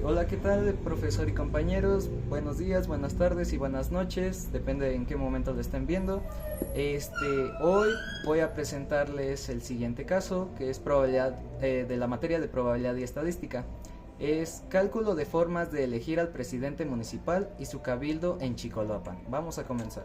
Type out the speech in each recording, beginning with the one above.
Hola, ¿qué tal, profesor y compañeros? Buenos días, buenas tardes y buenas noches, depende en qué momento lo estén viendo. Hoy voy a presentarles el siguiente caso, que es probabilidad de la materia de probabilidad y estadística. Es cálculo de formas de elegir al presidente municipal y su cabildo en Chicoloapan. Vamos a comenzar.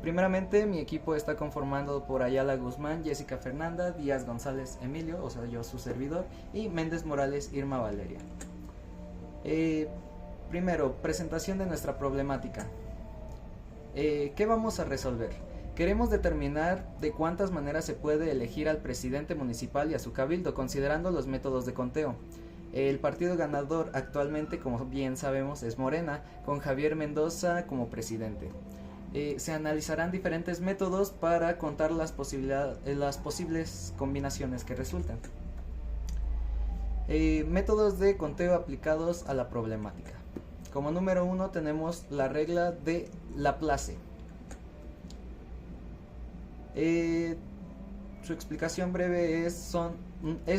Primeramente, mi equipo está conformado por Ayala Guzmán, Jessica Fernanda, Díaz González Emilio, o sea, yo su servidor, y Méndez Morales Irma Valeria. Eh, Primero, presentación de nuestra problemática. ¿Qué vamos a resolver? Queremos determinar de cuántas maneras se puede elegir al presidente municipal y a su cabildo, considerando los métodos de conteo. El partido ganador actualmente, como bien sabemos, es Morena, con Javier Mendoza como presidente. Se analizarán diferentes métodos para contar las posibles combinaciones que resultan. Métodos de conteo aplicados a la problemática. Como número 1 tenemos la regla de Laplace. Su explicación breve es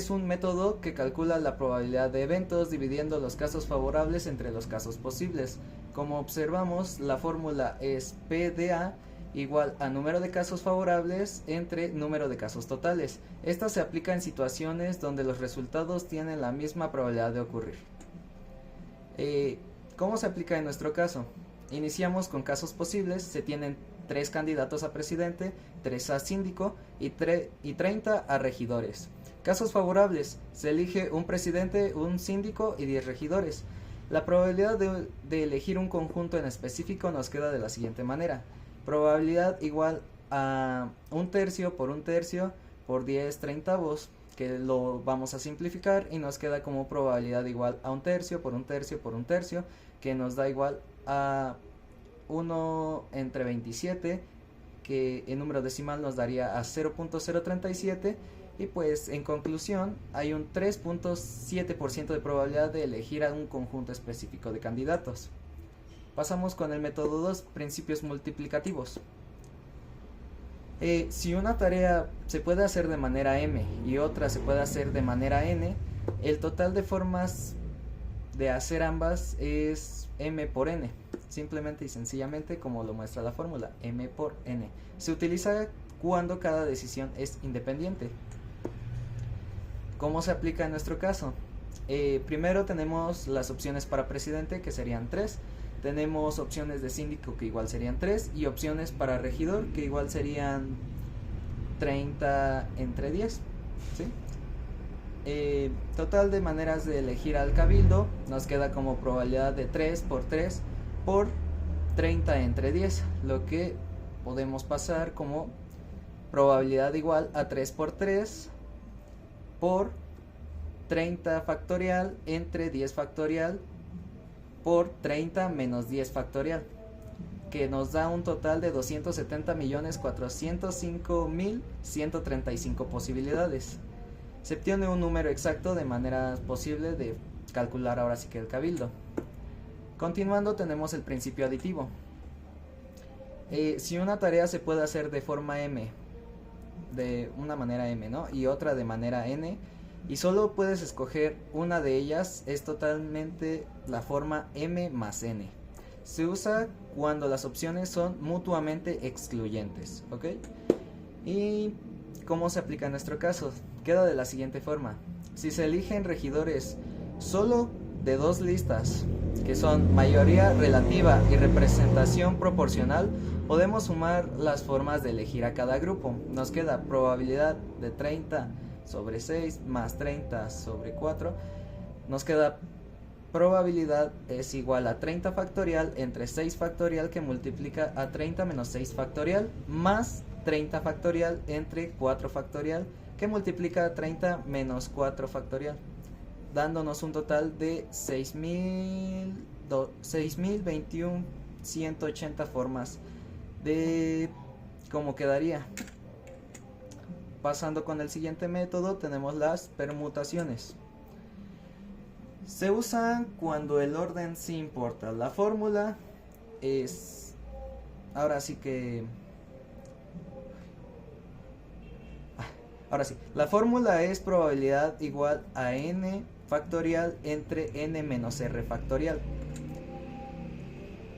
un método que calcula la probabilidad de eventos dividiendo los casos favorables entre los casos posibles. Como observamos, la fórmula es P de A igual a número de casos favorables entre número de casos totales. Esta se aplica en situaciones donde los resultados tienen la misma probabilidad de ocurrir. ¿Cómo se aplica en nuestro caso? Iniciamos con casos posibles, se tienen 3 candidatos a presidente, 3 a síndico y 30 a regidores. Casos favorables, se elige un presidente, un síndico y 10 regidores. La probabilidad de elegir un conjunto en específico nos queda de la siguiente manera. Probabilidad igual a un tercio por 10 treintavos, que lo vamos a simplificar y nos queda como probabilidad igual a un tercio, que nos da igual a 1 entre 27, que en número decimal nos daría a 0.037. Y pues en conclusión hay un 3.7% de probabilidad de elegir a un conjunto específico de candidatos. Pasamos con el método 2, principios multiplicativos. Si una tarea se puede hacer de manera m y otra se puede hacer de manera n, el total de formas de hacer ambas es m por n, simplemente y sencillamente como lo muestra la fórmula, m por n. Se utiliza cuando cada decisión es independiente. ¿Cómo se aplica en nuestro caso? Primero tenemos las opciones para presidente, que serían 3. Tenemos opciones de síndico, que igual serían 3. Y opciones para regidor, que igual serían 30 entre 10. ¿Sí? Total de maneras de elegir al cabildo nos queda como probabilidad de 3 por 30 entre 10, lo que podemos pasar como probabilidad igual a 3 por 3 por 30 factorial entre 10 factorial por 30 menos 10 factorial, que nos da un total de 270.405.135 posibilidades. Se obtiene un número exacto de manera posible de calcular ahora sí que el cabildo. Continuando tenemos el principio aditivo. Si una tarea se puede hacer de forma m, de una manera m, ¿no? Y otra de manera n, y solo puedes escoger una de ellas, es totalmente la forma m más n. Se usa cuando las opciones son mutuamente excluyentes, ¿ok? ¿Y cómo se aplica en nuestro caso? Queda de la siguiente forma. Si se eligen regidores solo de 2 listas, que son mayoría relativa y representación proporcional, podemos sumar las formas de elegir a cada grupo. Nos queda probabilidad de 30 sobre 6 más 30 sobre 4. Nos queda probabilidad es igual a 30 factorial entre 6 factorial, que multiplica a 30 menos 6 factorial, más 30 factorial entre 4 factorial, que multiplica a 30 menos 4 factorial, dándonos un total de 6.021.180 formas de cómo quedaría. Pasando con el siguiente método, tenemos las permutaciones. Se usan cuando el orden sí importa. La fórmula es, ahora sí, la fórmula es probabilidad igual a n factorial entre n menos r factorial.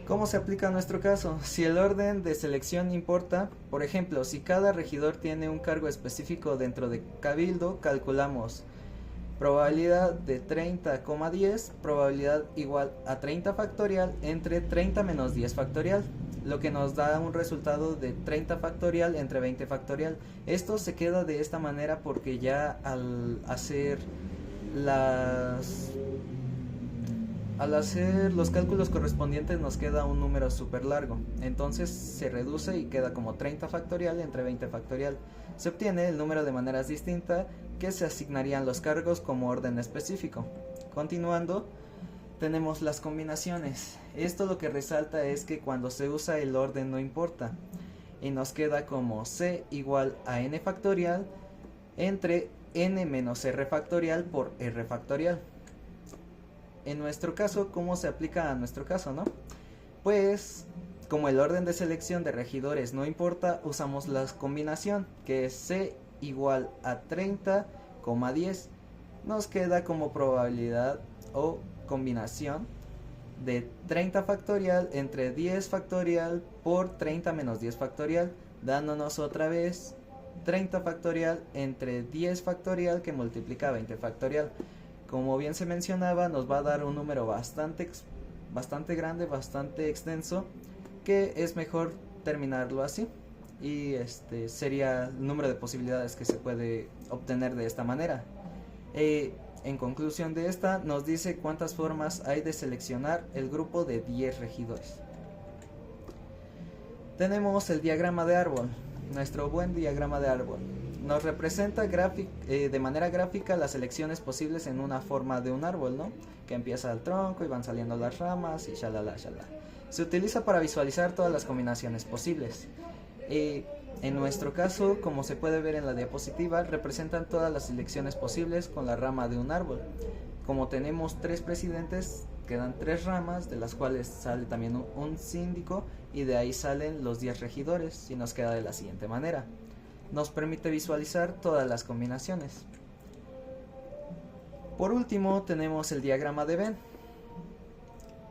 ¿Cómo se aplica a nuestro caso? Si el orden de selección importa, por ejemplo, si cada regidor tiene un cargo específico dentro de Cabildo, calculamos probabilidad de 30,10, probabilidad igual a 30 factorial entre 30 menos 10 factorial, lo que nos da un resultado de 30 factorial entre 20 factorial. Esto se queda de esta manera porque ya al hacer los cálculos correspondientes nos queda un número súper largo, entonces se reduce y queda como 30 factorial entre 20 factorial. Se obtiene el número de maneras distintas que se asignarían los cargos como orden específico. Continuando, tenemos las combinaciones. Esto lo que resalta es que cuando se usa el orden no importa, y nos queda como c igual a n factorial entre n menos r factorial por r factorial. En nuestro caso, ¿cómo se aplica a nuestro caso, no? Pues, como el orden de selección de regidores no importa, usamos la combinación, que es c igual a 30,10. Nos queda como probabilidad o combinación de 30 factorial entre 10 factorial por 30 menos 10 factorial, dándonos otra vez 30 factorial entre 10 factorial que multiplica 20 factorial. Como bien se mencionaba, nos va a dar un número bastante grande, bastante extenso, que es mejor terminarlo así. Y sería el número de posibilidades que se puede obtener de esta manera. En conclusión de esta, nos dice cuántas formas hay de seleccionar el grupo de 10 regidores. Tenemos el diagrama de árbol, nuestro buen diagrama de árbol. Nos representa de manera gráfica las selecciones posibles en una forma de un árbol, ¿no? Que empieza el tronco y van saliendo las ramas y shalala, shalala. Se utiliza para visualizar todas las combinaciones posibles. En nuestro caso, como se puede ver en la diapositiva, representan todas las selecciones posibles con la rama de un árbol. Como tenemos 3 presidentes, quedan 3 ramas, de las cuales sale también un síndico, y de ahí salen los 10 regidores, y nos queda de la siguiente manera. Nos permite visualizar todas las combinaciones. Por último, tenemos el diagrama de Venn.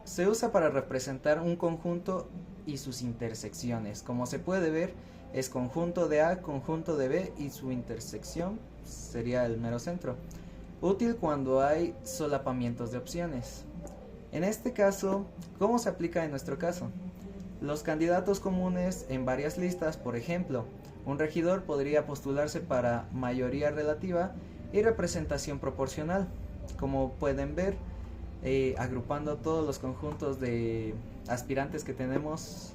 Se usa para representar un conjunto y sus intersecciones. Como se puede ver, es conjunto de A, conjunto de B y su intersección sería el mero centro. Útil cuando hay solapamientos de opciones. En este caso, ¿cómo se aplica en nuestro caso? Los candidatos comunes en varias listas, por ejemplo, un regidor podría postularse para mayoría relativa y representación proporcional. Como pueden ver, agrupando todos los conjuntos de aspirantes que tenemos,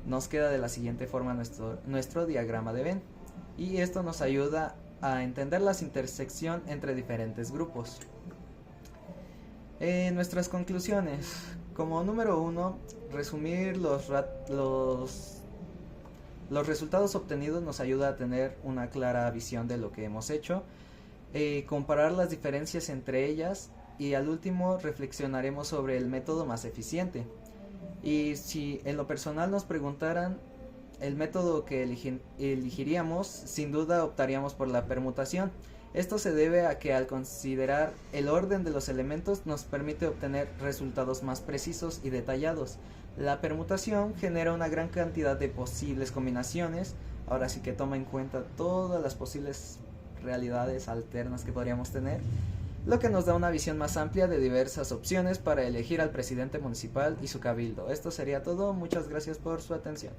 nos queda de la siguiente forma nuestro diagrama de Venn. Y esto nos ayuda a entender la intersección entre diferentes grupos. Nuestras conclusiones. Como número 1, resumir los resultados obtenidos nos ayuda a tener una clara visión de lo que hemos hecho, comparar las diferencias entre ellas, y al último reflexionaremos sobre el método más eficiente. Y si en lo personal nos preguntaran el método que elegiríamos, sin duda optaríamos por la permutación. Esto se debe a que al considerar el orden de los elementos nos permite obtener resultados más precisos y detallados. La permutación genera una gran cantidad de posibles combinaciones, ahora sí que toma en cuenta todas las posibles realidades alternas que podríamos tener, lo que nos da una visión más amplia de diversas opciones para elegir al presidente municipal y su cabildo. Esto sería todo, muchas gracias por su atención.